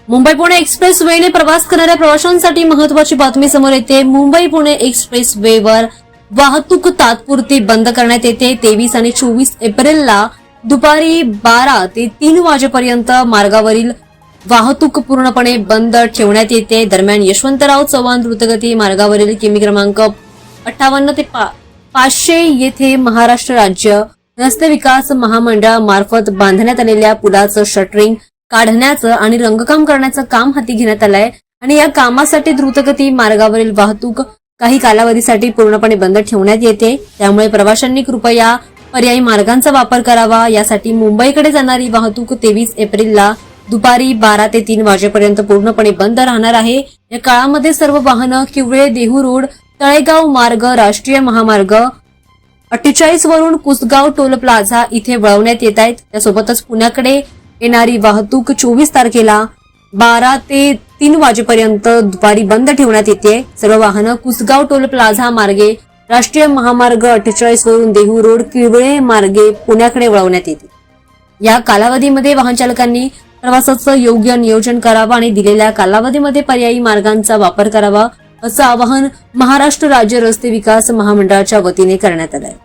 Mumbai Pune express वेने प्रवास करणाऱ्या प्रवाशांसाठी महत्त्वाची बातमी समोर येते। मुंबई पुणे एक्सप्रेस वेवर वाहतूक तात्पुरती बंद करण्यात येते। 23 आणि 24 एप्रिलला दुपारी 12 ते 3 वाजेपर्यंत मार्गावरील वाहतूक पूर्णपणे बंद ठेवण्यात येते। दरम्यान यशवंतराव चव्हाण द्रुतगती मार्गावरील किमी क्रमांक 58 ते 500 येथे महाराष्ट्र राज्य रस्ते विकास महामंडळामार्फत बांधण्यात आलेल्या पुलाचं शटरिंग काढण्याचं आणि रंगकाम करण्याचं काम हाती घेण्यात आलंय आणि या कामासाठी द्रुतगती मार्गावरील वाहतूक काही कालावधीसाठी पूर्णपणे बंद ठेवण्यात येते। त्यामुळे प्रवाशांनी कृपया पर्यायी मार्गांचा वापर करावा। यासाठी मुंबईकडे जाणारी वाहतूक 23 एप्रिलला दुपारी 12 ते 3 वाजेपर्यंत पूर्णपणे बंद राहणार आहे। या काळामध्ये सर्व वाहनं किवळे देहू रोड तळेगाव मार्ग राष्ट्रीय महामार्ग 48 वरून कुसगाव टोल प्लाझा इथे वळवण्यात येत आहेत। त्यासोबतच पुण्याकडे येणारी वाहतूक 24 तारखेला 12 ते 3 वाजेपर्यंत दुपारी बंद ठेवण्यात येते। सर्व वाहनं कुसगाव टोल प्लाझा मार्गे राष्ट्रीय महामार्ग 48 वरून देहू रोड किवळे मार्गे पुण्याकडे वळवण्यात येते। या कालावधीमध्ये वाहन चालकांनी प्रवासाचं योग्य नियोजन करावं आणि दिलेल्या कालावधीमध्ये पर्यायी मार्गांचा वापर करावा असं आवाहन महाराष्ट्र राज्य रस्ते विकास महामंडळाच्या वतीने करण्यात आलं आहे।